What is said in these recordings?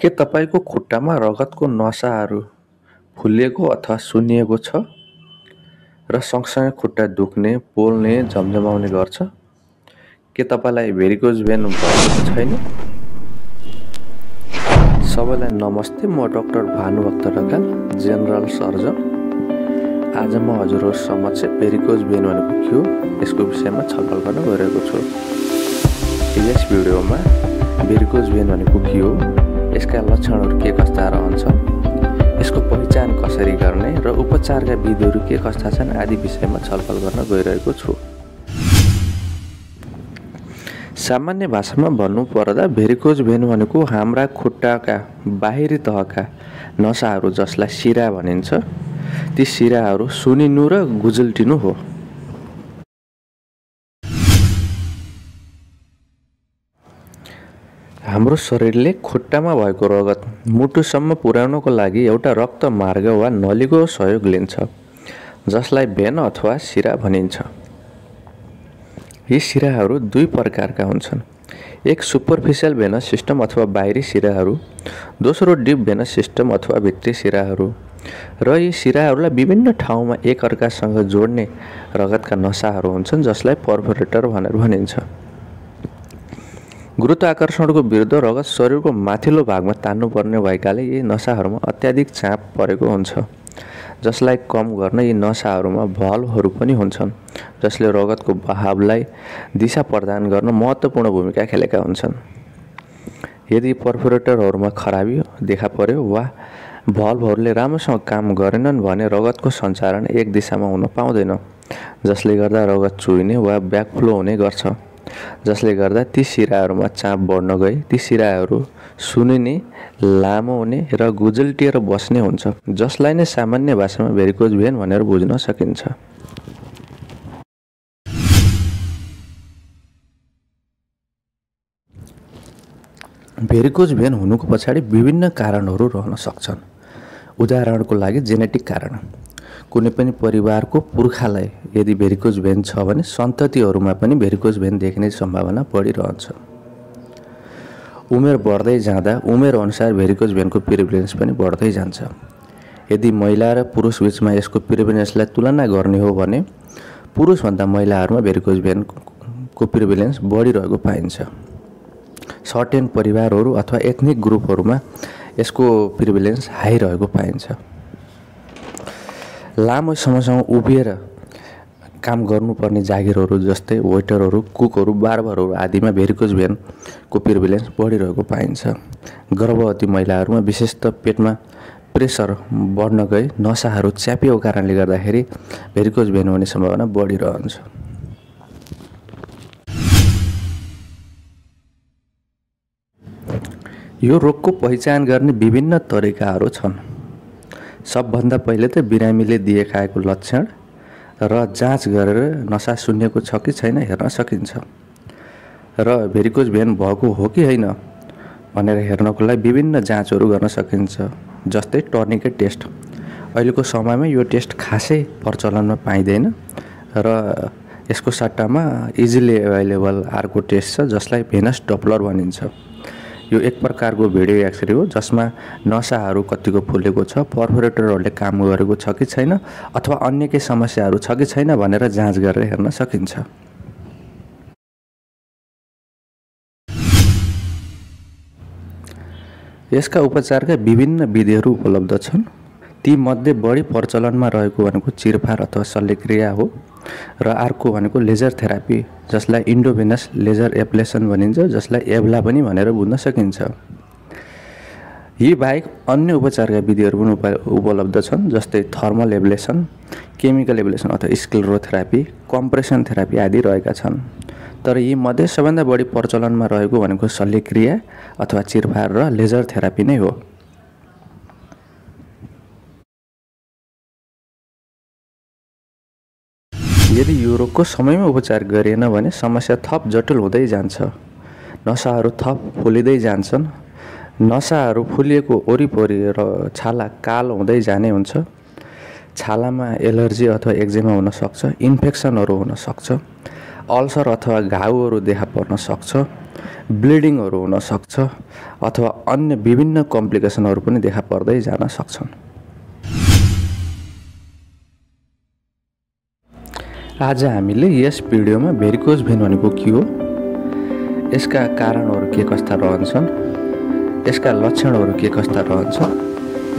के तपाईँको खुट्टामा रगतको नसाहरू फुलिएको अथवा सुन्निएको छ र सँगसँगै खुट्टा दुख्ने, पोल्ने, झमझमाउने गर्छ? के तपाईँलाई भेरिकोज भेन भएको छैन? सबैलाई नमस्ते, म doctor Bhanubhakta Dhakal, general surgeon. आज म हजुरहरू समक्ष भेरिकोज भेन भनेको के हो यसको विषयमा छलफल गर्न गइरहेको छु। यस भिडियोमा भेरिकोज भेन भनेको के हो, यसका लक्षणहरू के कस्ता रहन्छन्, यसको पहिचान कसरी गर्ने र उपचारका विधिहरू के कस्ता छन् आदि विषयमा छलफल गर्न गइरहेको छु। सामान्य भाषामा भन्नुपर्दा भेरिकोज भेन भनेको हाम्रा खुट्टाका बाहिरी तहका नसाहरू जसलाई शिरा भनिन्छ, ती शिराहरू सुनिनु र गुजल्टिनु हो। हाम्रो शरीरले खुट्टामा भएको रगत मुटुसम्म पुर्याउनको लागि एउटा रक्त मार्ग वा नलीको सहयोग लिन्छ, जसलाई भेन अथवा शिरा भनिन्छ। यी शिराहरू दुई प्रकारका हुन्छन्। एक सुपरफिसियल भेनस सिस्टम अथवा बाहिरी शिराहरू, दोस्रो डिप भेनस सिस्टम अथवा भित्री शिराहरू। र यी शिराहरूलाई विभिन्न ठाउँमा एकअर्कासँग जोड्ने रगतका नसाहरू हुन्छन्, जसलाई पर्फोरेटर भनेर भनिन्छ। गुरुत्वाकर्षणको विरुद्ध रगत शरीरको माथिल्लो भागमा तान्नुपर्ने भएकाले यी नसाहरूमा अत्याधिक चाप परेको हुन्छ, जसलाई कम गर्न यी नसाहरूमा भल्भहरू पनि हुन्छन्, जसले रगतको बहावलाई दिशा प्रदान गर्न महत्त्वपूर्ण भूमिका खेलेका हुन्छन्। यदि पर्फोरेटरहरूमा खराबी देखा पर्यो वा भल्भहरूले राम्रोसँग काम गरेनन् भने रगतको सञ्चारण एक दिशामा हुन पाउँदैन, जसले गर्दा रगत चुहिने वा ब्याकफ्लो हुने गर्छ, जसले गर्दा ती शिराहरूमा चाप बढ्न गई ती शिराहरू सुनिने, लामो हुने र गुजल्टिएर बस्ने हुन्छ, जसलाई नै सामान्य भाषामा भेरिकोज भेन भनेर बुझ्न सकिन्छ। भेरिकोज भेन हुनुको पछाडि विभिन्न कारणहरू रहन सक्छन्। उदाहरणको लागि जेनेटिक कारण। कुनै पनि परिवारको पुर्खालाई यदि भेरिकोज भेन छ भने सन्ततिहरूमा पनि भेरिकोज भेन देखिने सम्भावना बढिरहन्छ। उमेर बढ्दै जाँदा उमेर अनुसार भेरिकोज भेनको प्रिभेलेन्स पनि बढ्दै जान्छ। यदि महिला र पुरुष बीचमा यसको प्रिभेलेन्सलाई तुलना गर्ने हो भने पुरुषभन्दा महिलाहरूमा भेरिकोज भेनको प्रिभेलेन्स बढिरहेको पाइन्छ। सर्टेन परिवारहरू अथवा एथनिक ग्रुपहरूमा यसको प्रिभेलेन्स हाई रहेको पाइन्छ। लामो समयसम्म उभिएर काम गर्नुपर्ने जागिरहरू जस्तै वेटरहरू, कुकहरू, बार्बरहरू आदिमा भेरिकोज भेनको प्रिभेलेन्स बढिरहेको पाइन्छ। गर्भवती महिलाहरूमा विशेषतः पेटमा प्रेसर बढ्न गई नसाहरू च्यापिएको कारणले गर्दाखेरि भेरिकोज भेन हुने सम्भावना बढिरहन्छ। यो रोगको पहिचान गर्ने विभिन्न तरिकाहरू छन्। सबभन्दा पहिले त बिरामीले देखाएको लक्षण र जाँच गरेर नसा सुन्निएको छ कि छैन हेर्न सकिन्छ। र भेरिकोज भेन भएको हो कि होइन भनेर हेर्नको लागि विभिन्न जाँचहरू गर्न सकिन्छ, जस्तै टर्निकेट टेस्ट। अहिलेको समयमा यो टेस्ट खासै प्रचलनमा पाइँदैन र यसको सट्टामा इजिली एभाइलेबल अर्को टेस्ट छ, जसलाई भेनस डप्लर भनिन्छ। यो एक प्रकारको भिडियो एक्सरे हो जसमा नसाहरू कतिको फुलेको छ, पर्फोरेटरहरूले काम गरेको छ कि छैन अथवा अन्य केही समस्याहरू छ कि छैन भनेर जाँच गरेर हेर्न सकिन्छ। यसका उपचारका विभिन्न विधिहरू उपलब्ध छन्। ती मध्ये बढी प्रचलनमा रहेको भनेको चिरफार अथवा शल्यक्रिया हो र अर्को भनेको लेजर थेरापी, जसलाई इन्डोभेनस लेजर एब्लेसन भनिन्छ, जसलाई एब्ला पनि भनेर बुझ्न सकिन्छ। यी बाहेक अन्य उपचारका विधिहरू पनि उपलब्ध छन्, जस्तै थर्मल एब्लेसन, केमिकल एब्लेसन अथवा स्क्लेरोथेरापी, कम्प्रेसन थेरापी आदि रहेका छन्। तर यी मध्ये सबैभन्दा बढी प्रचलनमा रहेको भनेको शल्यक्रिया अथवा चिरफार र लेजर थेरापी नै हो। यदि यो रोगको समयमा उपचार गरिएन भने समस्या थप जटिल हुँदै जान्छ। नसाहरू थप फुलिँदै जान्छन्। नसाहरू फुलिएको वरिपरि र छाला कालो हुँदै जाने हुन्छ। छालामा एलर्जी अथवा एक्जिमा हुन सक्छ, इन्फेक्सनहरू हुन सक्छ, अल्सर अथवा घाउहरू देखा पर्न सक्छ, ब्लिडिङहरू हुन सक्छ अथवा अन्य विभिन्न कम्प्लिकेसनहरू पनि देखा पर्दै जान सक्छन्। आज हामीले यस भिडियोमा भेरिकोज भेन भनेको के हो, यसका कारणहरू के कस्ता रहन्छन्, यसका लक्षणहरू के कस्ता रहन्छन्,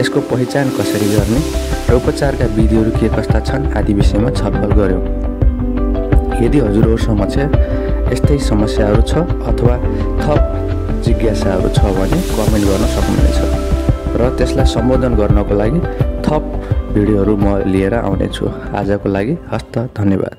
यसको पहिचान कसरी गर्ने र उपचारका विधिहरू के कस्ता छन् आदि विषयमा छलफल गर्यौं। यदि हजुरहरु समक्ष यस्तै समस्याहरू छ अथवा थप जिज्ञासाहरू छ भने कमेन्ट गर्न सक्नुहुनेछ र त्यसलाई सम्बोधन गर्नको लागि थप भिडियोहरू म लिएर आउने छु। आजको लागि हस्त धन्यवाद।